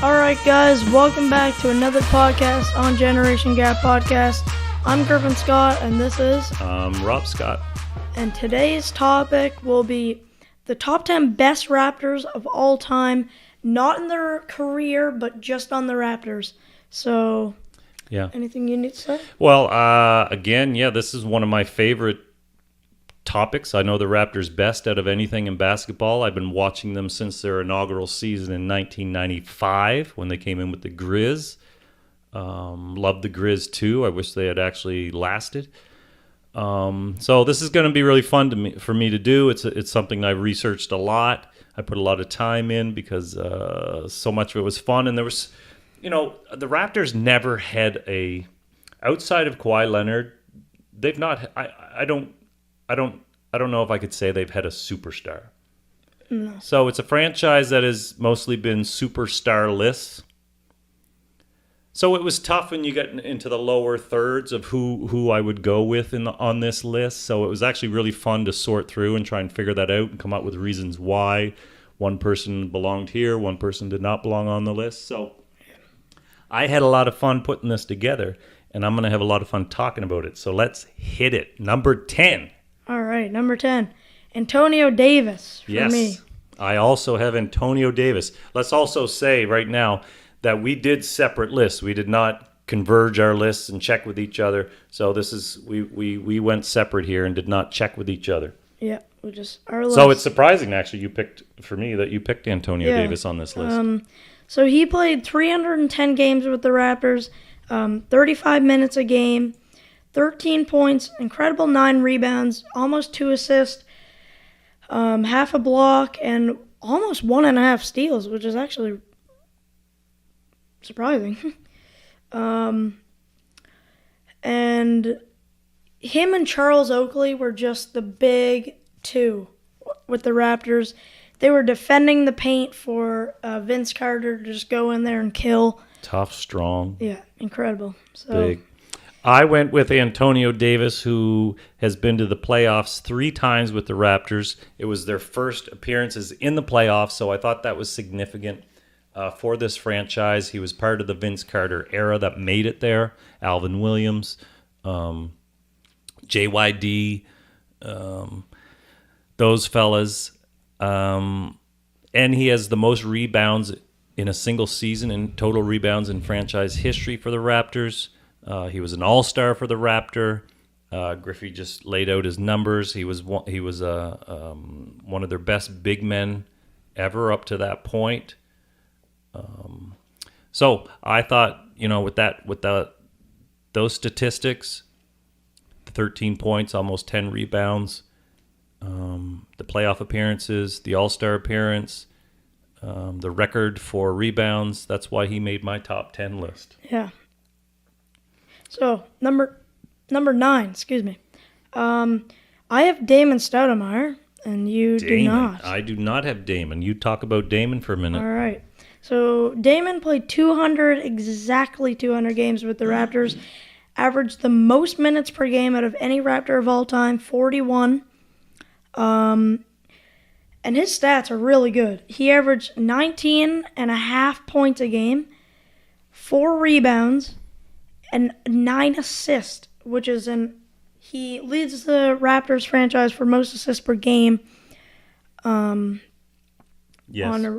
Alright guys, welcome back to another podcast on Generation Gap Podcast. I'm Griffin Scott and this is... Robb Scott. And today's topic will be the top 10 best Raptors of all time, not in their career, but just on the Raptors. So, yeah. Anything you need to say? Well, again, this is one of my favorite topics. I know the Raptors best out of anything in basketball. I've been watching them since their inaugural season in 1995 when they came in with the Grizz. Loved the Grizz too. I wish they had actually lasted. So this is going to be really fun for me to do. It's something I've researched a lot. I put a lot of time in because so much of it was fun. And there was, the Raptors never had outside of Kawhi Leonard, they've not. I don't know if I could say they've had a superstar. No. So it's a franchise that has mostly been superstar-less. So it was tough when you get into the lower thirds of who I would go with on this list. So it was actually really fun to sort through and try and figure that out and come up with reasons why one person belonged here, one person did not belong on the list. So I had a lot of fun putting this together, and I'm going to have a lot of fun talking about it. So let's hit it. Number 10. All right, number 10, Antonio Davis for me. Yes, I also have Antonio Davis. Let's also say right now that we did separate lists. We did not converge our lists and check with each other. So this is we went separate here and did not check with each other. Yeah, we just our list. So it's surprising actually you picked Antonio Davis on this list. So he played 310 games with the Raptors, 35 minutes a game. 13 points, incredible 9 rebounds, almost 2 assists, half a block, and almost 1.5 steals, which is actually surprising. And him and Charles Oakley were just the big two with the Raptors. They were defending the paint for Vince Carter to just go in there and kill. Tough, strong. Yeah, incredible. So, big. I went with Antonio Davis, who has been to the playoffs 3 times with the Raptors. It was their first appearances in the playoffs, so I thought that was significant for this franchise. He was part of the Vince Carter era that made it there. Alvin Williams, JYD, those fellas. And he has the most rebounds in a single season in total rebounds in franchise history for the Raptors. He was an all-star for the Raptor. Griffey just laid out his numbers. He was one of their best big men ever up to that point. So I thought, with those statistics, the 13 points, almost 10 rebounds, the playoff appearances, the all-star appearance, the record for rebounds, that's why he made my top 10 list. Yeah. So, number 9, excuse me. I have Damon Stoudemire, and you do not. I do not have Damon. You talk about Damon for a minute. All right. So, Damon played exactly 200 games with the Raptors, averaged the most minutes per game out of any Raptor of all time, 41. And his stats are really good. He averaged 19.5 points a game, 4 rebounds, and 9 assists, which is he leads the Raptors franchise for most assists per game Yes.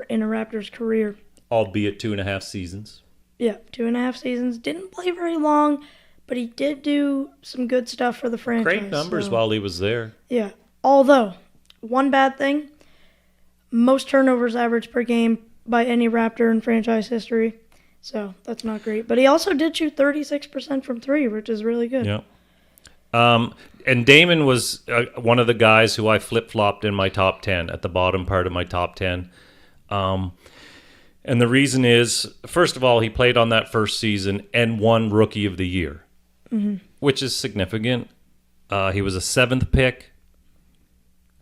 in a Raptors career. Albeit 2.5 seasons. Yeah, 2.5 seasons. Didn't play very long, but he did do some good stuff for the franchise. Great numbers while he was there. Yeah. Although, one bad thing, most turnovers averaged per game by any Raptor in franchise history. So that's not great. But he also did shoot 36% from 3, which is really good. Yeah. And Damon was one of the guys who I flip-flopped in my top 10, at the bottom part of my top 10. And the reason is, first of all, he played on that first season and won Rookie of the Year, which is significant. He was a 7th pick.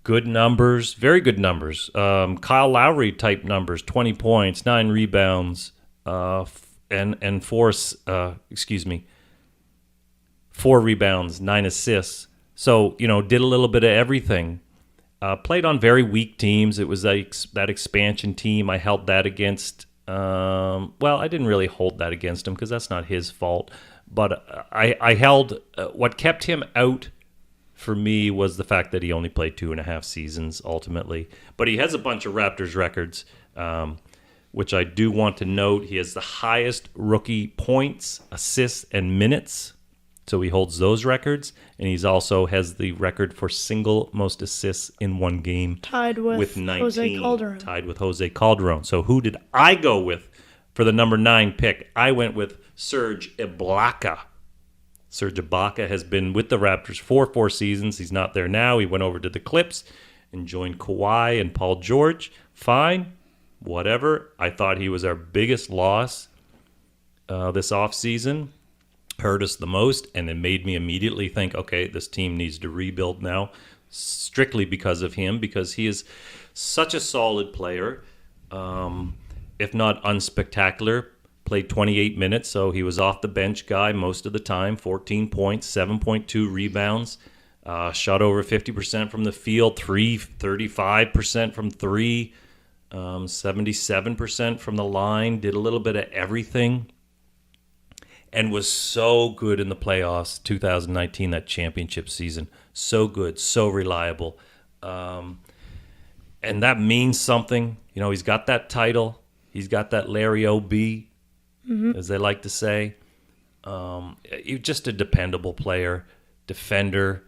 Good numbers, very good numbers. Kyle Lowry type numbers, 20 points, 9 rebounds, and 4 rebounds, 9 assists. So, did a little bit of everything. Played on very weak teams. It was that expansion team. I held that against Well, I didn't really hold that against him because that's not his fault. But I held what kept him out for me was the fact that he only played 2.5 seasons ultimately. But he has a bunch of Raptors records, which I do want to note. He has the highest rookie points, assists, and minutes. So he holds those records, and he's also has the record for single most assists in one game, Tied with 19, Jose Calderon. tied with Jose Calderon. So who did I go with for the number 9 pick? I went with Serge Ibaka. Serge Ibaka has been with the Raptors for 4 seasons. He's not there now. He went over to the Clips and joined Kawhi and Paul George. Fine, whatever. I thought he was our biggest loss this offseason. Hurt us the most, and it made me immediately think, okay, this team needs to rebuild now, strictly because of him, because he is such a solid player, if not unspectacular. Played 28 minutes, so he was off the bench guy most of the time. 14 points, 7.2 rebounds, shot over 50% from the field, 35% from 3, 77% from the line, did a little bit of everything. And was so good in the playoffs, 2019, that championship season. So good, so reliable. And that means something. You know, he's got that title. He's got that Larry O.B., as they like to say. He's just a dependable player, defender,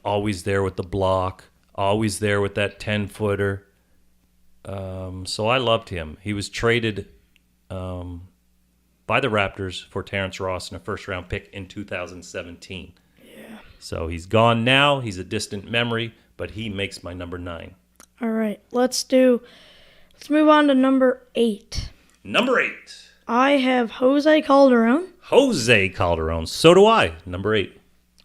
always there with the block, always there with that 10-footer. So I loved him. He was traded by the Raptors for Terrence Ross in a first-round pick in 2017. Yeah. So he's gone now. He's a distant memory, but he makes my number 9. All right, let's move on to number 8. Number 8. I have Jose Calderon. Jose Calderon. So do I. Number 8.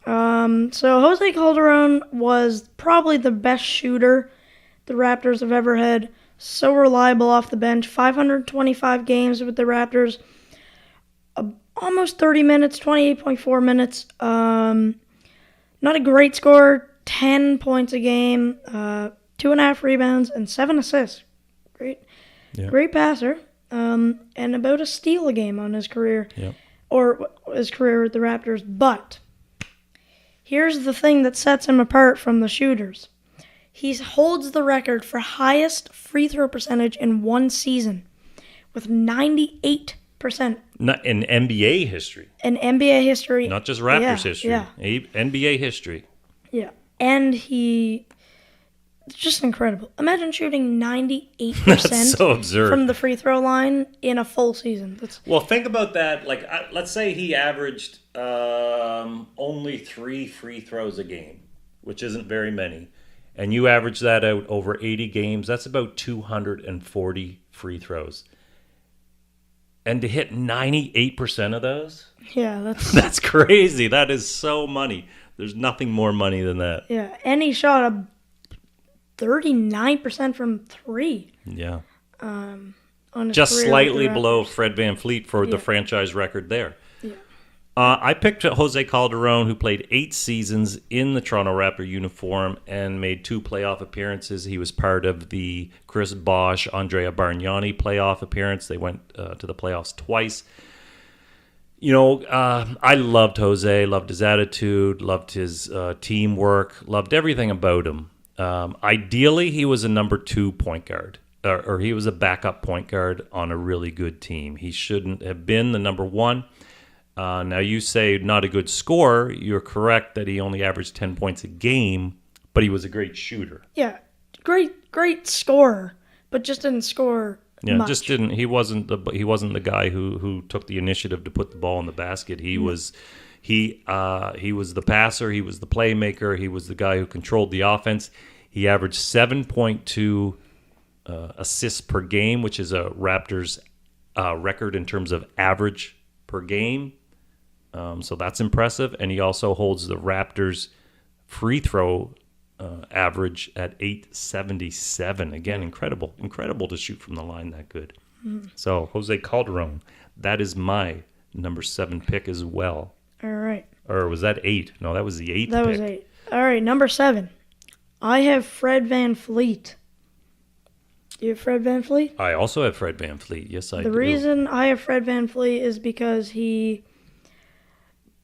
So Jose Calderon was probably the best shooter the Raptors have ever had. So reliable off the bench. 525 games with the Raptors. Almost 30 minutes, 28.4 minutes. Not a great scorer. 10 points a game. 2.5 rebounds and 7 assists. Great passer. And about a steal a game on his career. Yep. Or his career with the Raptors. But here's the thing that sets him apart from the shooters. He holds the record for highest free throw percentage in one season with 98%. Not in NBA history. In NBA history. Not just Raptors history. Yeah. NBA history. Yeah. And it's just incredible. Imagine shooting 98% That's so absurd. from the free throw line in a full season. Well, think about that. Like, let's say he averaged only 3 free throws a game, which isn't very many. And you average that out over 80 games, that's about 240 free throws. And to hit 98% of those? Yeah, that's crazy. That is so money. There's nothing more money than that. Yeah, and he shot a 39% from 3. Yeah. On his just career slightly with the below Raptors. Fred VanVleet for the franchise record there. Yeah. I picked Jose Calderon, who played 8 seasons in the Toronto Raptor uniform and made 2 playoff appearances. He was part of the Chris Bosh, Andrea Bargnani playoff appearance. They went to the playoffs twice. You know, I loved Jose, loved his attitude, loved his teamwork, loved everything about him. Ideally, he was a number 2 point guard, or he was a backup point guard on a really good team. He shouldn't have been the number 1. Now, you say not a good scorer. You're correct that he only averaged 10 points a game, but he was a great shooter. Yeah, great scorer, but just didn't score much. Just didn't. He wasn't the guy who took the initiative to put the ball in the basket. He was the passer. He was the playmaker. He was the guy who controlled the offense. He averaged 7.2 assists per game, which is a Raptors record in terms of average per game. So that's impressive. And he also holds the Raptors free throw average at 877. Again, incredible to shoot from the line that good. So Jose Calderon, that is my number 7 pick as well. All right. Or was that 8? No, that was the 8th That pick. was 8. All right, number 7. I have Fred VanVleet. Do you have Fred VanVleet? I also have Fred VanVleet. Yes, I do. The reason I have Fred VanVleet is because he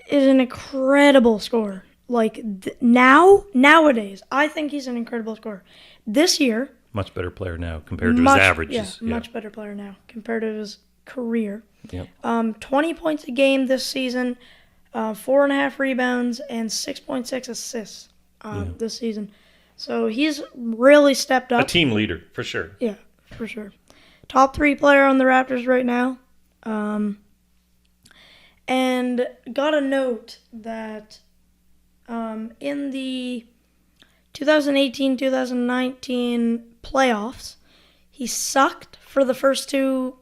is an incredible scorer. Like nowadays, I think he's an incredible scorer. This year, much better player now compared to his averages. Yeah, much better player now compared to his career. Yep. 20 points a game this season, 4.5 rebounds, and 6.6 assists this season. So he's really stepped up. A team leader, for sure. Yeah, for sure. Top 3 player on the Raptors right now. And got a note that in the 2018-2019 playoffs, he sucked for the first 2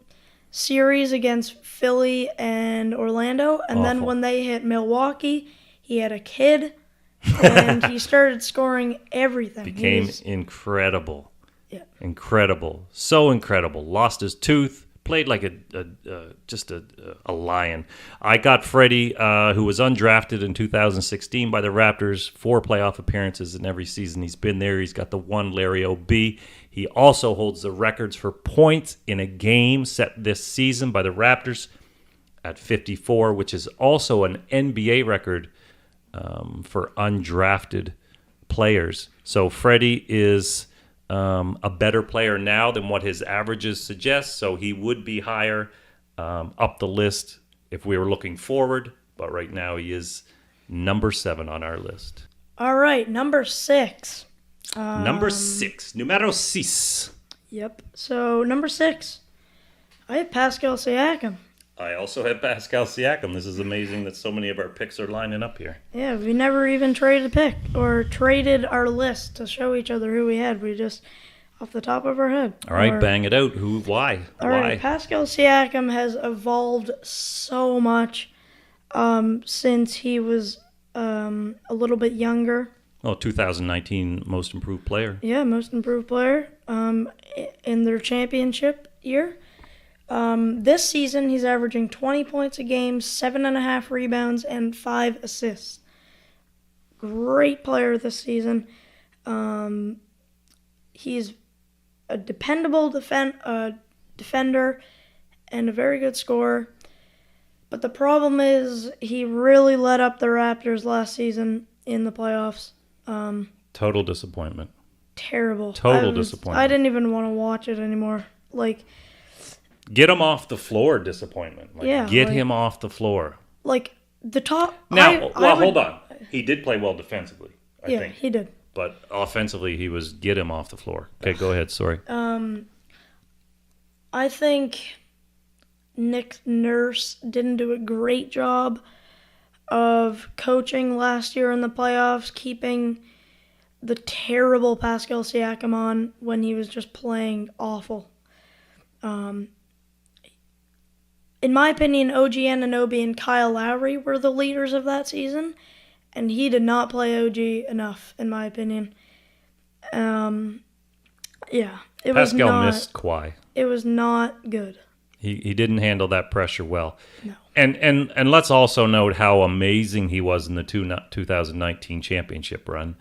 series against Philly and Orlando. And then when they hit Milwaukee, he had a kid, and he started scoring everything. Became incredible. Yeah. Incredible. So incredible. Lost his tooth. Played like just a lion. I got Freddie, who was undrafted in 2016 by the Raptors, 4 playoff appearances in every season he's been there. He's got the 1 Larry O.B. He also holds the records for points in a game set this season by the Raptors at 54, which is also an NBA record for undrafted players. So Freddie is a better player now than what his averages suggest, so he would be higher up the list if we were looking forward, but right now he is number 7 on our list. All right, number 6. Number 6, numero 6. Yep, so number 6, I have Pascal Siakam. I also have Pascal Siakam. This is amazing that so many of our picks are lining up here. Yeah, we never even traded a pick or traded our list to show each other who we had. We just, off the top of our head. All right, bang it out. Who? Why? All right, Pascal Siakam has evolved so much since he was a little bit younger. Oh, 2019 Most Improved Player. Yeah, Most Improved Player in their championship year. This season, he's averaging 20 points a game, 7.5 rebounds, and 5 assists. Great player this season. He's a dependable defender and a very good scorer. But the problem is he really let up the Raptors last season in the playoffs. Total disappointment. Terrible. Total disappointment. I didn't even want to watch it anymore. Get him off the floor, disappointment. Get him off the floor. Like, the top... Now, hold on. He did play well defensively, I think. Yeah, he did. But offensively, he was get him off the floor. Okay, go ahead. Sorry. I think Nick Nurse didn't do a great job of coaching last year in the playoffs, keeping the terrible Pascal Siakam on when he was just playing awful. In my opinion, OG Anunoby and Kyle Lowry were the leaders of that season, and he did not play OG enough, in my opinion. Pascal missed Kawhi. It was not good. He didn't handle that pressure well. No. And let's also note how amazing he was in the 2019 championship run,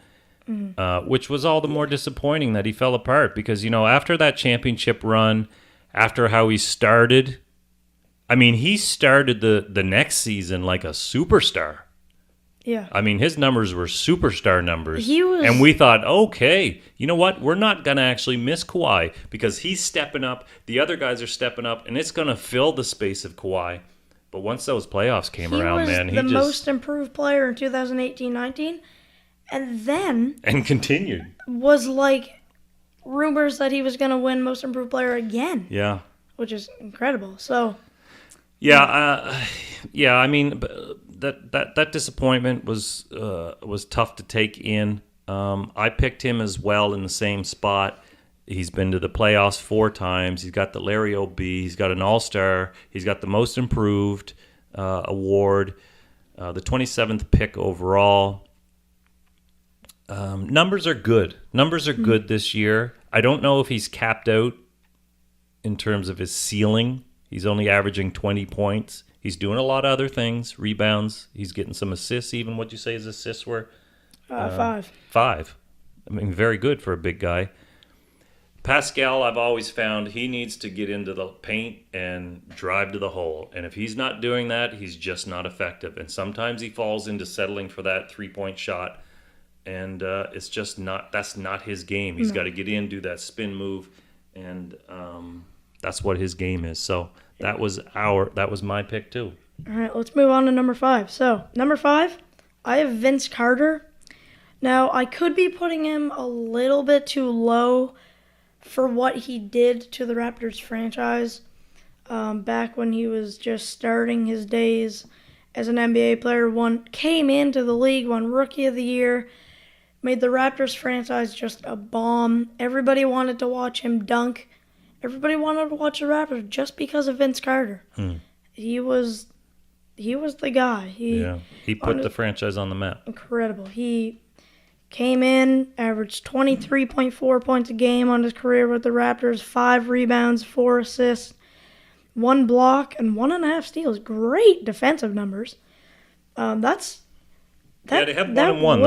which was all the more disappointing that he fell apart because, after that championship run, after how he started, he started the next season like a superstar. Yeah. His numbers were superstar numbers. And we thought, okay, you know what? We're not going to actually miss Kawhi because he's stepping up. The other guys are stepping up, and it's going to fill the space of Kawhi. But once those playoffs came around, man, he was the most improved player in 2018-19, and continued. Was like rumors that he was going to win most improved player again. Yeah. Which is incredible. So... That disappointment was tough to take in. I picked him as well in the same spot. He's been to the playoffs 4 times. He's got the Larry O.B. He's got an All-Star. He's got the Most Improved award, the 27th pick overall. Numbers are good. Numbers are good this year. I don't know if he's capped out in terms of his ceiling. He's only averaging 20 points. He's doing a lot of other things, rebounds. He's getting some assists even. What'd you say his assists were? 5. 5. Very good for a big guy. Pascal, I've always found he needs to get into the paint and drive to the hole. And if he's not doing that, he's just not effective. And sometimes he falls into settling for that three-point shot. And it's just that's not his game. He's got to get in, do that spin move. And that's what his game is. So that was my pick too. All right, let's move on to number 5. So, number 5, I have Vince Carter. Now, I could be putting him a little bit too low for what he did to the Raptors franchise back when he was just starting his days as an NBA player. Came into the league, won Rookie of the Year, made the Raptors franchise just a bomb. Everybody wanted to watch him dunk. Everybody wanted to watch the Raptors just because of Vince Carter. He was the guy. He put the franchise on the map. Incredible. He came in, averaged 23.4 points a game on his career with the Raptors, 5 rebounds, 4 assists, 1 block, and 1.5 steals. Great defensive numbers. They have 1 and 1.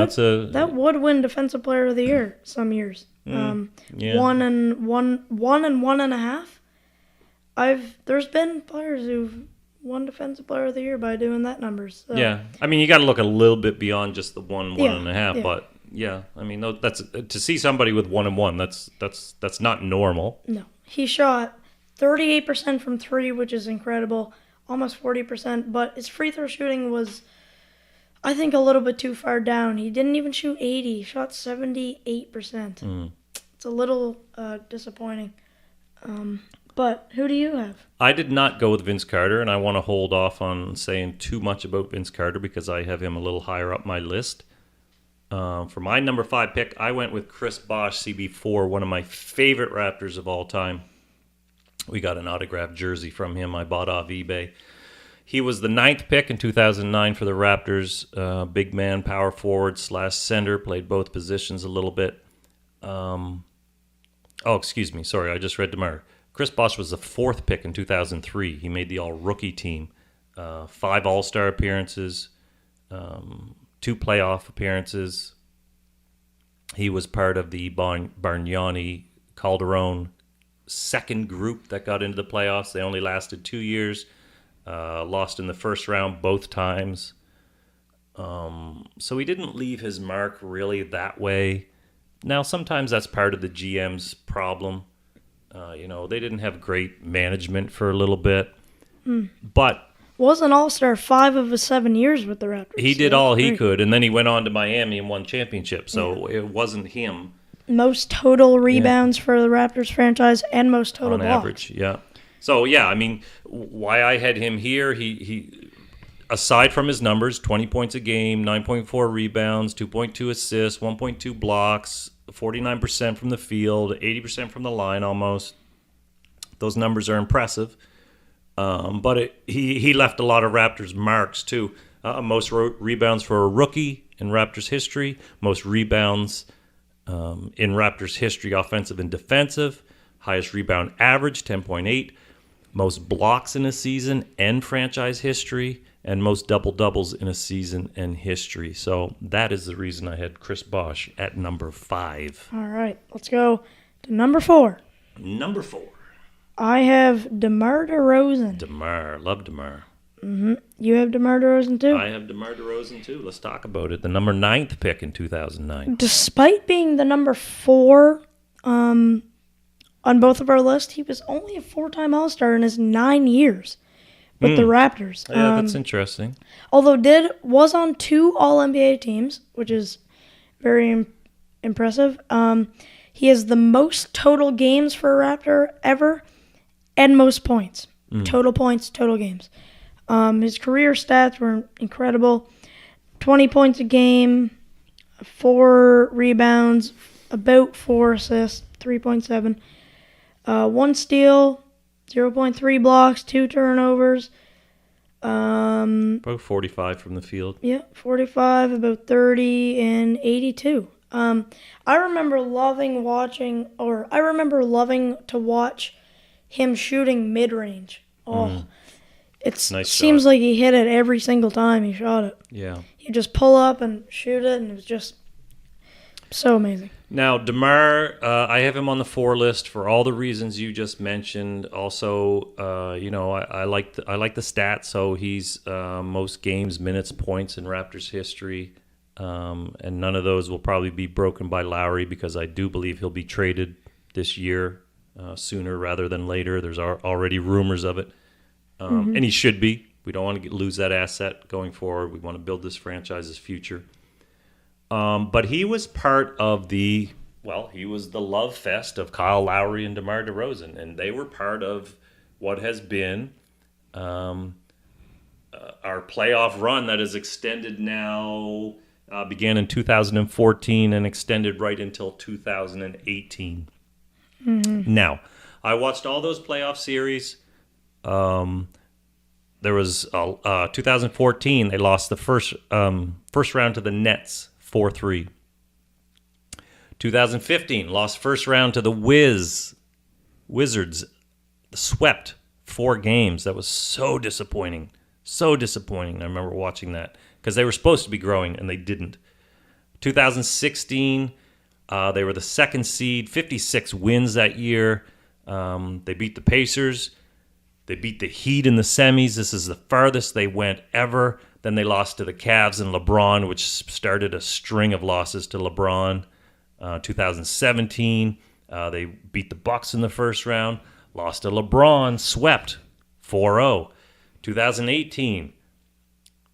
That would win Defensive Player of the Year some years. 1 and 1.5. There's been players who've won Defensive Player of the Year by doing that numbers. So. Yeah, I mean you got to look a little bit beyond just the 1.5, but yeah, I mean that's to see somebody with 1 and 1. That's not normal. No, he shot 38% from 3, which is incredible, almost 40%. But his free throw shooting was, I think, a little bit too far down. He didn't even shoot 80. He shot 78%. It's a little disappointing. But who do you have? I did not go with Vince Carter, and I want to hold off on saying too much about Vince Carter because I have him a little higher up my list. For my number 5 pick, I went with Chris Bosh, CB4, one of my favorite Raptors of all time. We got an autographed jersey from him I bought off eBay. He was the 9th pick in 2009 for the Raptors. Big man, power forward / center, played both positions a little bit. Excuse me. Sorry, I just read DeMar. Chris Bosh was the 4th pick in 2003. He made the all-rookie team. 5 All-Star appearances, 2 playoff appearances. He was part of the Bargnani Calderon second group that got into the playoffs. They only lasted 2 years. Lost in the first round both times. So he didn't leave his mark really that way. Now, sometimes that's part of the GM's problem. They didn't have great management for a little bit. But was an All-Star 5 of his 7 years with the Raptors. He did all he could, and then he went on to Miami and won championship. So it wasn't him. Most total rebounds for the Raptors franchise and most total blocks. On average, yeah. So, yeah, I mean, why I had him here, he aside from his numbers, 20 points a game, 9.4 rebounds, 2.2 assists, 1.2 blocks, 49% from the field, 80% from the line almost. Those numbers are impressive. But he left a lot of Raptors marks, too. Most rebounds for a rookie in Raptors history, most rebounds in Raptors history, offensive and defensive, highest rebound average, 10.8, most blocks in a season and franchise history, and most double-doubles in a season and history. So that is the reason I had Chris Bosh at number 5. All right, let's go to number 4. Number 4. I have DeMar DeRozan. DeMar, love DeMar. You have DeMar DeRozan too? I have DeMar DeRozan too. Let's talk about it. The number 9th pick in 2009. Despite being the number 4 on both of our lists, he was only a 4-time All-Star in his 9 years with the Raptors. Yeah, that's interesting. Although was on 2 All-NBA teams, which is very impressive. He has the most total games for a Raptor ever and most points. Total points, total games. His career stats were incredible. 20 points a game, 4 rebounds, about 4 assists, 3.7. 1 steal, 0.3 blocks, 2 turnovers. About 45 from the field. Yeah, 45, about 30, and 82. I remember loving to watch him shooting mid-range. It seems shot. like he hit it every single time he shot it. Yeah. He'd just pull up and shoot it, and it was just so amazing. Now, DeMar, I have him on the 4 list for all the reasons you just mentioned. Also, I like the stats. So he's most games, minutes, points in Raptors history, and none of those will probably be broken by Lowry because I do believe he'll be traded this year, sooner rather than later. There's already rumors of it, and he should be. We don't want to lose that asset going forward. We want to build this franchise's future. But he was part of he was the love fest of Kyle Lowry and DeMar DeRozan, and they were part of what has been our playoff run that is extended now, began in 2014 and extended right until 2018. Now, I watched all those playoff series. There was 2014, they lost the first round to the Nets, 4-3. 2015, lost first round to the Wizards, swept 4 games. That was so disappointing. So disappointing. I remember watching that because they were supposed to be growing and they didn't. 2016, they were the 2nd seed, 56 wins that year. They beat the Pacers. They beat the Heat in the semis. This is the farthest they went ever. Then they lost to the Cavs and LeBron, which started a string of losses to LeBron. 2017, they beat the Bucks in the first round, lost to LeBron, swept 4-0. 2018,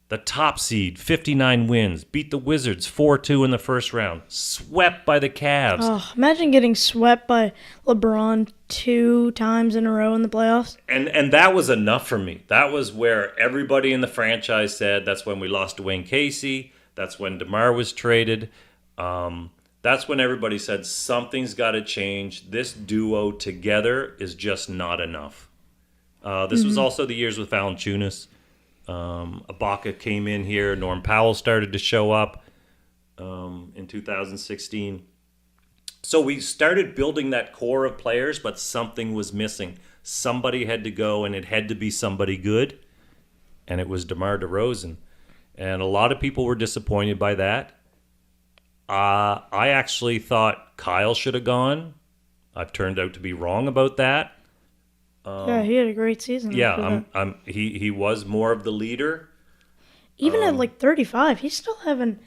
the top seed, 59 wins, beat the Wizards 4-2 in the first round, swept by the Cavs. Oh, imagine getting swept by LeBron 2 times in a row in the playoffs. And that was enough for me. That was where everybody in the franchise said, that's when we lost Dwayne Casey. That's when DeMar was traded. That's when everybody said, something's got to change. This duo together is just not enough. This was also the years with Valanciunas. Ibaka came in here. Norm Powell started to show up in 2016. So we started building that core of players, but something was missing. Somebody had to go, and it had to be somebody good, and it was DeMar DeRozan. And a lot of people were disappointed by that. I actually thought Kyle should have gone. I've turned out to be wrong about that. Yeah, he had a great season. Yeah, he was more of the leader. Even at like 35, he's still having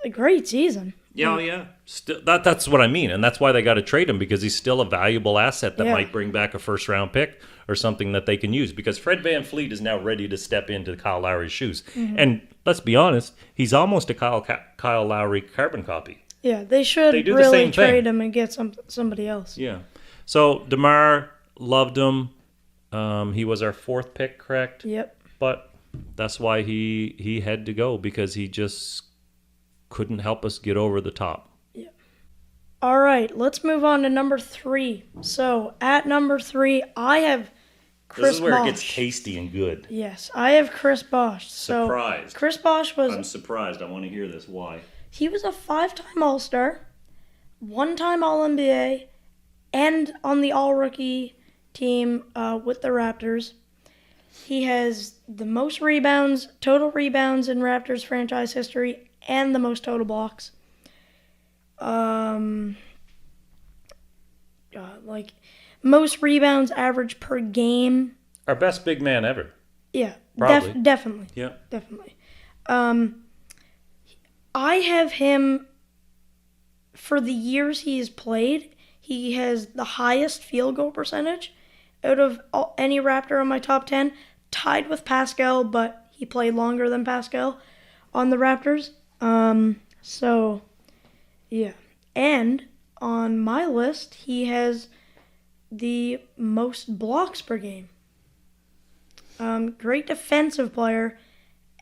a great season. Yeah. Still, that's what I mean, and that's why they got to trade him, because he's still a valuable asset that might bring back a first-round pick or something that they can use. Because Fred VanVleet is now ready to step into Kyle Lowry's shoes, and let's be honest, he's almost a Kyle Lowry carbon copy. Yeah, they should really trade him and get somebody else. Yeah. So DeMar, loved him. He was our 4th pick, correct? Yep. But that's why he had to go, because he just couldn't help us get over the top. Yeah. All right, let's move on to number 3. So at number 3, I have Chris Bosh. This is where it gets tasty and good. Yes, I have Chris Bosh. Surprised. So Chris Bosh was... I'm surprised. I want to hear this. Why? He was a 5-time All-Star, 1-time All-NBA, and on the All-Rookie team with the Raptors. He has the most rebounds, total rebounds in Raptors franchise history, and the most total blocks. Most rebounds average per game. Our best big man ever. Yeah, probably. Definitely. Yeah, definitely. I have him, for the years he has played, he has the highest field goal percentage out of any Raptor in my top 10, tied with Pascal, but he played longer than Pascal on the Raptors. So, yeah. And on my list, he has the most blocks per game. Great defensive player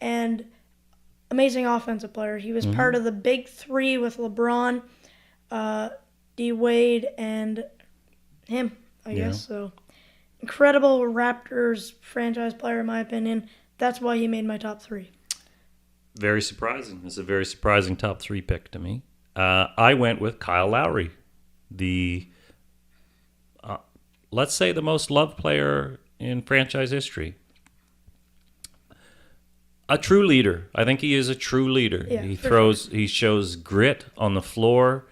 and amazing offensive player. He was part of the big 3 with LeBron, D. Wade, and him, I guess. So, incredible Raptors franchise player, in my opinion. That's why he made my top 3. Very surprising. It's a very surprising top 3 pick to me. I went with Kyle Lowry, let's say the most loved player in franchise history. A true leader. I think he is a true leader. Yeah, He shows grit on the floor.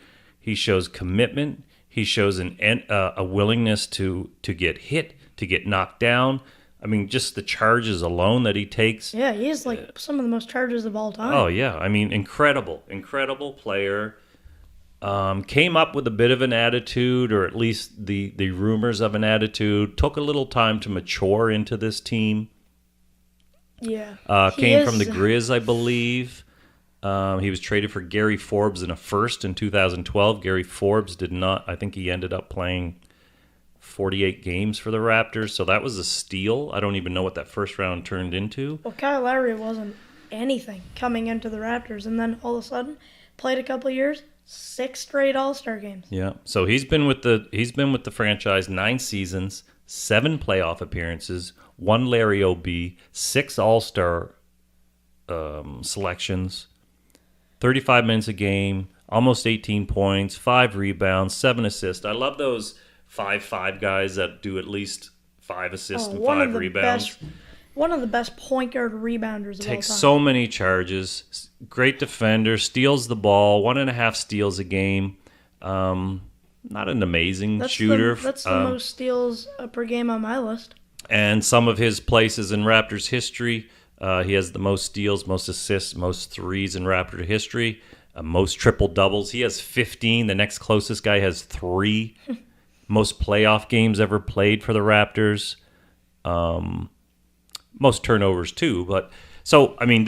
He shows commitment. He shows a willingness to get hit, to get knocked down. I mean, just the charges alone that he takes. Yeah, he has like some of the most charges of all time. Oh, yeah. I mean, incredible player. Came up with a bit of an attitude, or at least the rumors of an attitude. Took a little time to mature into this team. Yeah. Came from the Grizz, I believe. He was traded for Gary Forbes in a first in 2012. Gary Forbes did not. I think he ended up playing 48 games for the Raptors, so that was a steal. I don't even know what that first round turned into. Well, Kyle Lowry wasn't anything coming into the Raptors, and then all of a sudden played a couple of years, 6 straight All-Star games. Yeah, so he's been with the franchise 9 seasons, 7 playoff appearances, 1 Larry O.B., 6 All-Star selections, 35 minutes a game, almost 18 points, 5 rebounds, 7 assists. I love those 5'5" guys that do at least 5 assists and 5 rebounds. One of the best point guard rebounders of all time. Takes so many charges. Great defender. Steals the ball. 1.5 steals a game. Not an amazing shooter. That's the most steals per game on my list. And some of his places in Raptors history. He has the most steals, most assists, most threes in Raptor history. Most triple doubles. He has 15. The next closest guy has 3. Most playoff games ever played for the Raptors. Most turnovers too. But so I mean,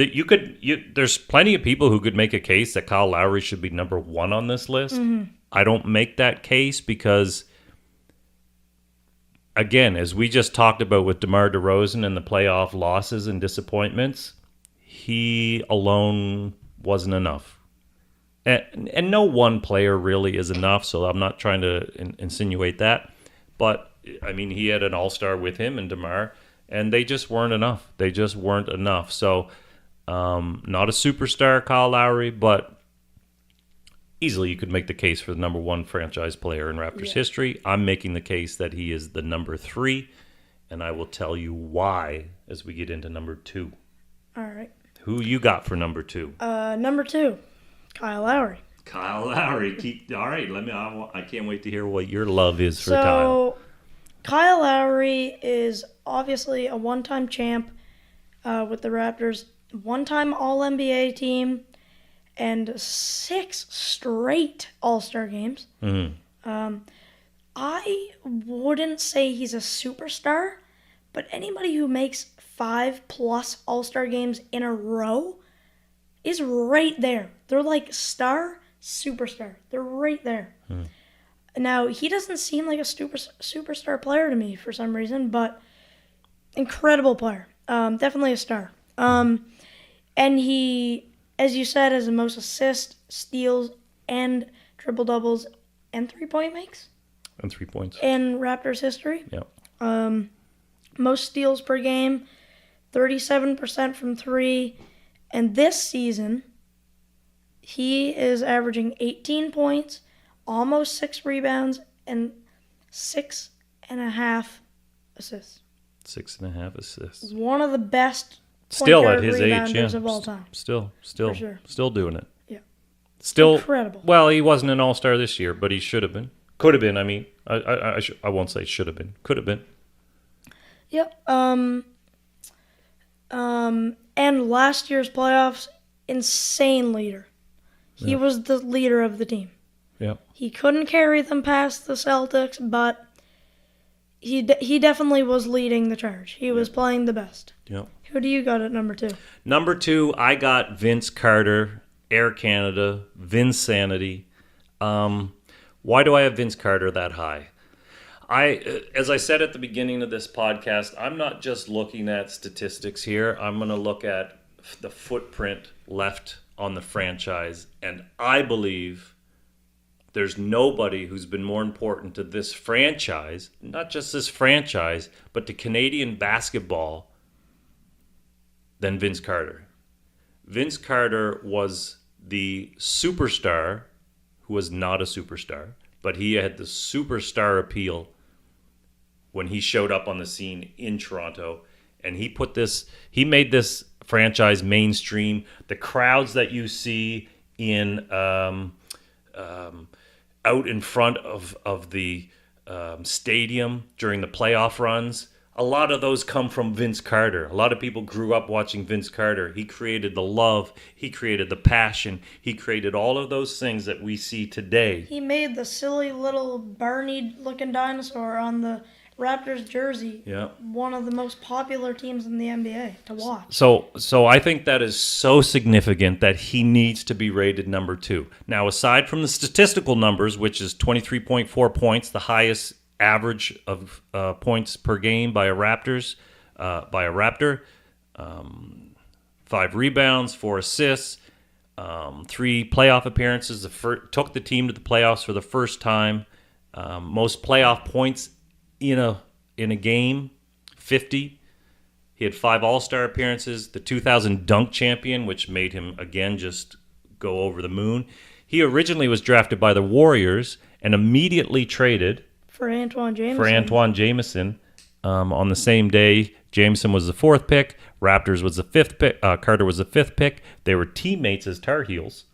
there's plenty of people who could make a case that Kyle Lowry should be number 1 on this list. Mm-hmm. I don't make that case because, again, as we just talked about with DeMar DeRozan and the playoff losses and disappointments, he alone wasn't enough. And no one player really is enough, so I'm not trying to insinuate that. But, I mean, he had an all-star with him and DeMar, and they just weren't enough. They just weren't enough. So, not a superstar, Kyle Lowry, but easily you could make the case for the number 1 franchise player in Raptors history. I'm making the case that he is the number 3, and I will tell you why as we get into number 2. All right. Who you got for number 2? Number 2. Kyle Lowry. Kyle Lowry. All right. I can't wait to hear what your love is for Kyle. So, Kyle Lowry is obviously a one-time champ with the Raptors, one-time All-NBA team, and 6 straight All-Star games. Mm-hmm. I wouldn't say he's a superstar, but anybody who makes 5+ All-Star games in a row is right there. They're like star, superstar. They're right there. Now, he doesn't seem like a superstar player to me for some reason, but incredible player. Definitely a star. And he, as you said, has the most assists, steals, and triple-doubles and 3-point makes. And 3 points. In Raptors history. Yeah. Most steals per game, 37% from 3. And this season, he is averaging 18 points, almost 6 rebounds, and 6.5 assists. 6.5 assists. One of the best still at his age, yeah, of all time. Still doing it. Yeah. Still incredible. Well, he wasn't an all-star this year, but he should have been. Could have been. I mean, I won't say should have been. Could have been. Yep. And last year's playoffs, insane leader. He was the leader of the team. Yeah. He couldn't carry them past the Celtics, but he definitely was leading the charge. He was playing the best. Yeah. Who do you got at number 2? Number 2, I got Vince Carter, Air Canada, Vinsanity. Why do I have Vince Carter that high? As I said at the beginning of this podcast, I'm not just looking at statistics here. I'm going to look at the footprint left on the franchise, and I believe there's nobody who's been more important to this franchise, not just this franchise, but to Canadian basketball than Vince Carter. Vince Carter was the superstar who was not a superstar, but he had the superstar appeal when he showed up on the scene in Toronto, and he made this franchise mainstream. The crowds that you see in out in front of the stadium during the playoff runs. A lot of those come from Vince Carter. A lot of people grew up watching Vince Carter. He created the love. He created the passion. He created all of those things that we see today. He made the silly little Barney-looking dinosaur on the Raptors jersey one of the most popular teams in the NBA to watch. So I think that is so significant that he needs to be rated number 2. Now, aside from the statistical numbers, which is 23.4 points, the highest average of points per game by a Raptor, 5 rebounds, 4 assists, 3 playoff appearances. Took the team to the playoffs for the first time. Most playoff points in a game, 50. He had 5 All-Star appearances. The 2000 dunk champion, which made him again just go over the moon. He originally was drafted by the Warriors and immediately traded for Antoine Jameson. On the same day. Jameson was the 4th pick. Raptors was the 5th pick. Carter was the 5th pick. They were teammates as Tar Heels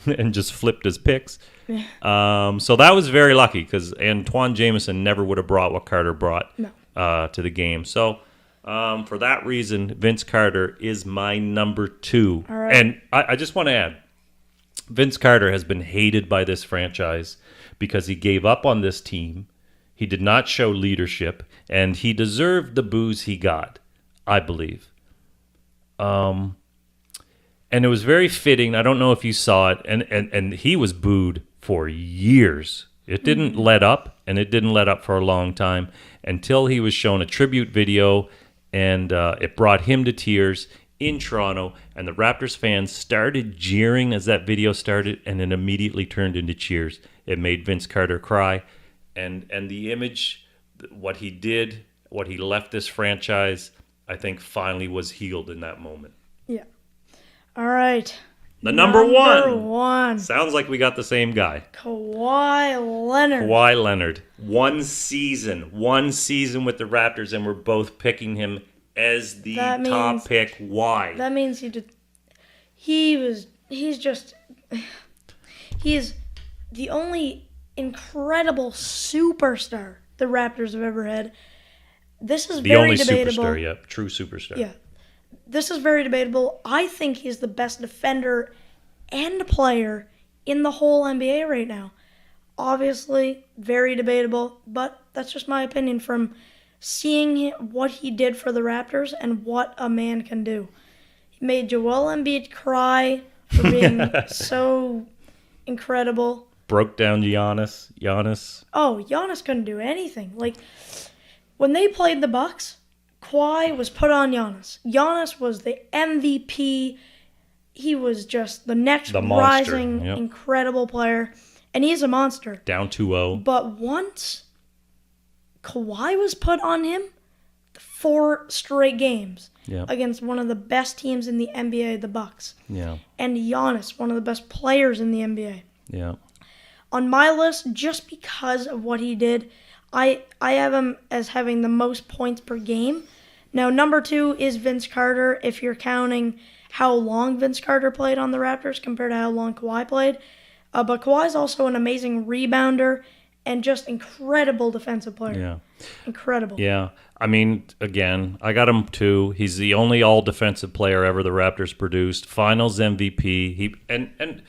and just flipped his picks. So that was very lucky because Antoine Jameson never would have brought what Carter brought to the game. So for that reason, Vince Carter is my number 2. All right. And I just want to add, Vince Carter has been hated by this franchise because he gave up on this team. He did not show leadership, and he deserved the boos he got, I believe. And it was very fitting. I don't know if you saw it, and he was booed for years. It didn't let up, and it didn't let up for a long time until he was shown a tribute video, and it brought him to tears in Toronto, and the Raptors fans started jeering as that video started, and it immediately turned into cheers. It made Vince Carter cry. And the image, what he did, what he left this franchise, I think finally was healed in that moment. Yeah. All right. The number one. Sounds like we got the same guy. Kawhi Leonard. Kawhi Leonard. One season with the Raptors, and we're both picking him as the top pick. Why? That means he is the only incredible superstar the Raptors have ever had. This is very debatable. The only superstar, true superstar. Yeah. This is very debatable. I think he's the best defender and player in the whole NBA right now. Obviously, very debatable, but that's just my opinion from seeing what he did for the Raptors and what a man can do. He made Joel Embiid cry for being so incredible. Broke down Giannis. Oh, Giannis couldn't do anything. Like, when they played the Bucks, Kawhi was put on Giannis. Giannis was the MVP. He was just the next rising, incredible player. And he's a monster. Down 2-0. But once Kawhi was put on him, 4 straight games against one of the best teams in the NBA, the Bucks. Yeah. And Giannis, one of the best players in the NBA. Yeah. On my list, just because of what he did, I have him as having the most points per game. Now, number 2 is Vince Carter, if you're counting how long Vince Carter played on the Raptors compared to how long Kawhi played. But Kawhi's also an amazing rebounder and just incredible defensive player. Yeah. Incredible. Yeah. I mean, again, I got him 2. He's the only all-defensive player ever the Raptors produced. Finals MVP. And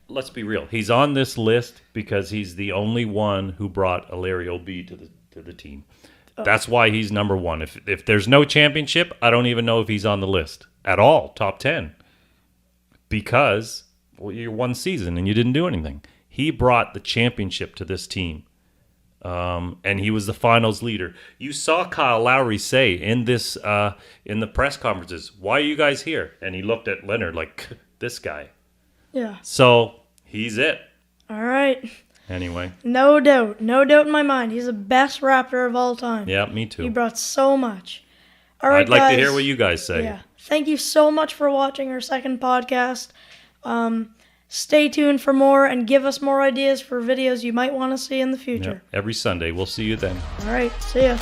let's be real. He's on this list because he's the only one who brought Larry O.B. to the team. That's why he's number 1. If there's no championship, I don't even know if he's on the list at all, top 10. Because, you're one season and you didn't do anything. He brought the championship to this team. And he was the finals leader. You saw Kyle Lowry say in the press conferences, "Why are you guys here?" And he looked at Leonard like, this guy. Yeah. So, he's it. All right. Anyway. No doubt in my mind. He's the best Raptor of all time. Yeah, me too. He brought so much. All right, I'd like to hear what you guys say. Yeah. Thank you so much for watching our second podcast. Stay tuned for more and give us more ideas for videos you might want to see in the future. Yeah, every Sunday. We'll see you then. All right. See ya.